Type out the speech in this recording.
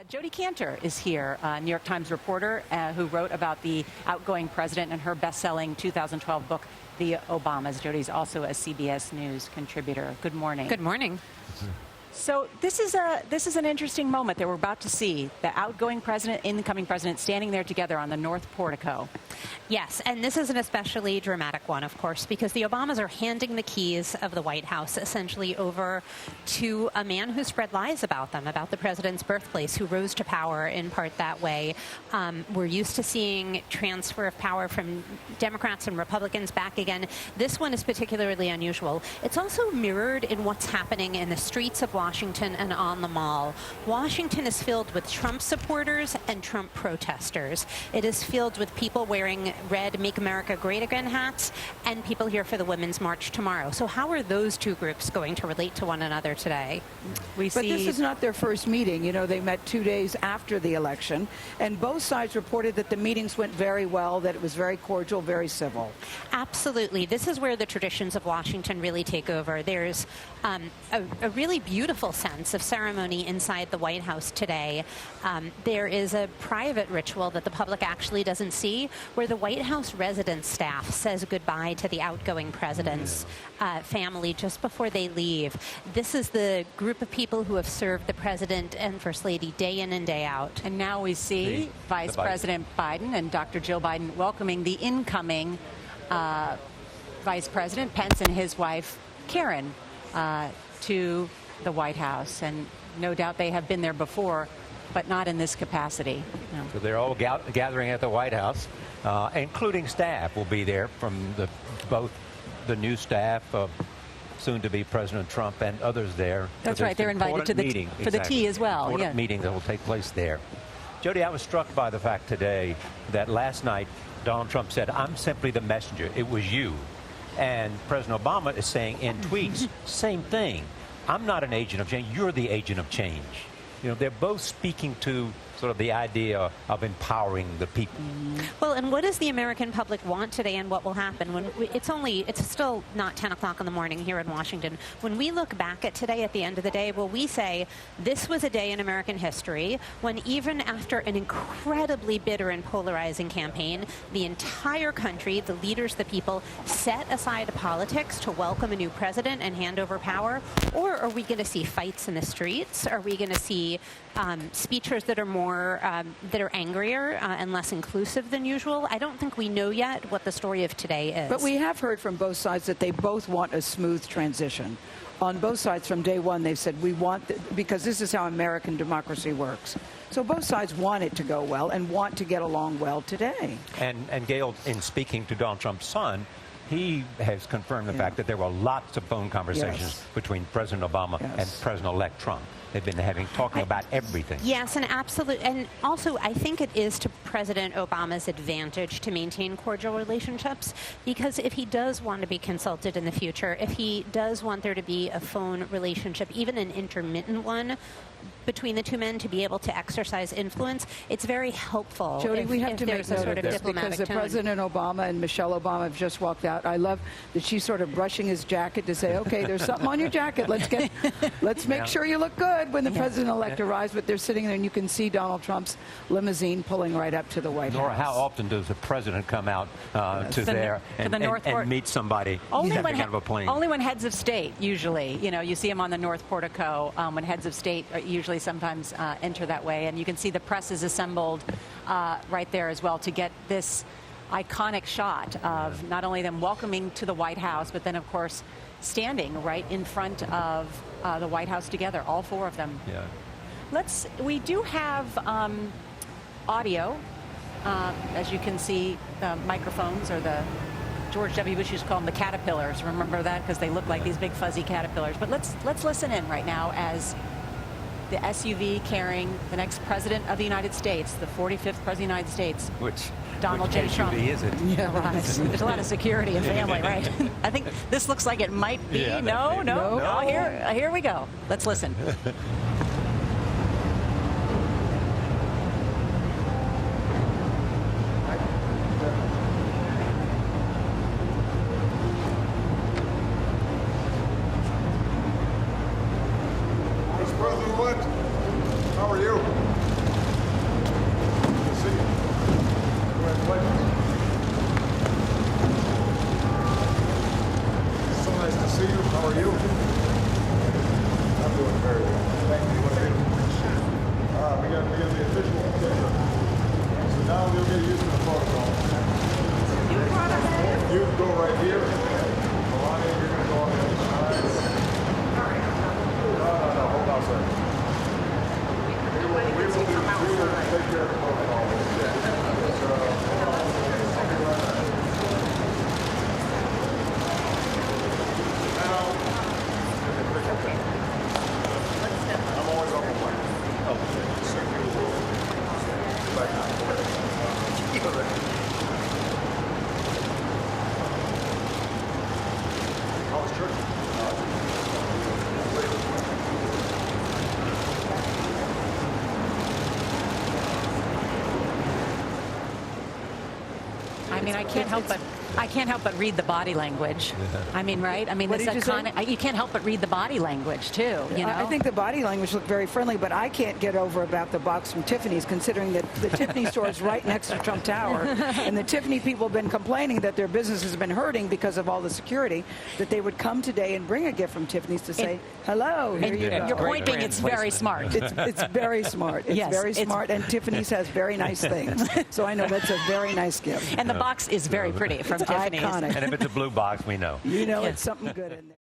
Jodi Kantor is here, New York Times reporter who wrote about the outgoing president in her best-selling 2012 book, The Obamas. Jodi's also a CBS News contributor. Good morning. Good morning. So this is an interesting moment that we're about to see. The outgoing president, incoming president, standing there together on the North Portico. Yes, and this is an especially dramatic one, of course, because the Obamas are handing the keys of the White House essentially over to a man who spread lies about them, about the president's birthplace, who rose to power in part that way. We're used to seeing transfer of power from Democrats and Republicans back again. This one is particularly unusual. It's also mirrored in what's happening in the streets of Washington and on the Mall. Washington is filled with Trump supporters and Trump protesters. It is filled with people wearing red Make America Great Again hats and people here for the Women's March tomorrow. So how are those two groups going to relate to one another today? But this is not their first meeting. You know, they met 2 days after the election, and both sides reported that the meetings went very well, that it was very cordial, very civil. Absolutely. This is where the traditions of Washington really take over. There's a really beautiful sense of ceremony inside the White House today. There is a private ritual that the public actually doesn't see, where the White House residence staff says goodbye to the outgoing president's family just before they leave. This is the group of people who have served the president and First Lady day in and day out. And now we see Vice President Biden and Dr. Jill Biden welcoming the incoming Vice President Pence and his wife Karen to the White House. And no doubt they have been there before, but not in this capacity. No. So they're all gathering at the White House, including staff will be there from both the new staff, soon to be President Trump, and others there. That's right. They're invited to the meeting, for the tea as well. Important meeting that will take place there. Jodi, I was struck by the fact today that last night Donald Trump said, "I'm simply the messenger. It was you." And President Obama is saying in tweets, same thing. I'm not an agent of change. You're the agent of change. You know, they're both speaking to sort of the idea of empowering the people. Well, and what does the American public want today, and what will happen? It's still not 10 o'clock in the morning here in Washington. When we look back at today at the end of the day, well, we say this was a day in American history when, even after an incredibly bitter and polarizing campaign, the entire country, the leaders, the people, set aside politics to welcome a new president and hand over power? Or are we going to see fights in the streets? Are we going to see speeches that are more that are angrier and less inclusive than usual? I don't think we know yet what the story of today is. But we have heard from both sides that they both want a smooth transition. On both sides from day one, they've said we want, because this is how American democracy works. So both sides want it to go well and want to get along well today. And Gail, in speaking to Donald Trump's son, he has confirmed the fact that there were lots of phone conversations between President Obama and President-elect Trump. They've been talking about everything. Yes, and absolutely. And also, I think it is to President Obama's advantage to maintain cordial relationships, because if he does want to be consulted in the future, if he does want there to be a phone relationship, even an intermittent one, between the two men to be able to exercise influence, it's very helpful. Jodi, we have to make note of this because the President Obama and Michelle Obama have just walked out. I love that she's sort of brushing his jacket to say, okay, there's something on your jacket. Let's make sure you look good when the President-elect arrives. But they're sitting there, and you can see Donald Trump's limousine pulling right up to the White House. Nora, how often does the President come out to there and meet somebody? Only when heads of state, usually. You know, you see him on the North Portico when heads of state usually sometimes enter that way. And you can see the press is assembled right there as well to get this iconic shot of not only them welcoming to the White House, but then, of course, standing right in front of the White House together, all four of them. Yeah. We do have audio. As you can see, the microphones, or the George W. Bush used to call them the caterpillars. Remember that? Because they look like these big fuzzy caterpillars. But let's listen in right now as the SUV carrying the next president of the United States, the 45th president of the United States, Donald J. Trump. Is it? Yeah, right. There's a lot of security and family, right? I think this looks like it might be. No. Here we go. Let's listen. President-elect, how are you? got the official picture. So now we'll get used to the protocol. You go right here. Melania, you're going to go on the other side. No, hold on a second. We will take care of the protocol. I'll be right back. Now, I'm always on the way. Oh, back now. How was church? I mean, I can't help but read the body language. I mean, right? I mean, What this did you say? iconic. You can't help but read the body language too. You know, I think the body language looked very friendly, but I can't get over about the box from Tiffany's, considering that the Tiffany store is right next to Trump Tower, and the Tiffany people have been complaining that their business has been hurting because of all the security. That they would come today and bring a gift from Tiffany's to say, "Hello, here you go." You're pointing. It's very smart. It's very smart. It's Yes, very smart, and Tiffany's has very nice things. So I know that's a very nice gift. And the box is very pretty from It's Tiffany's. iconic. And if it's a blue box, we know. You know, Yes. it's something good in there.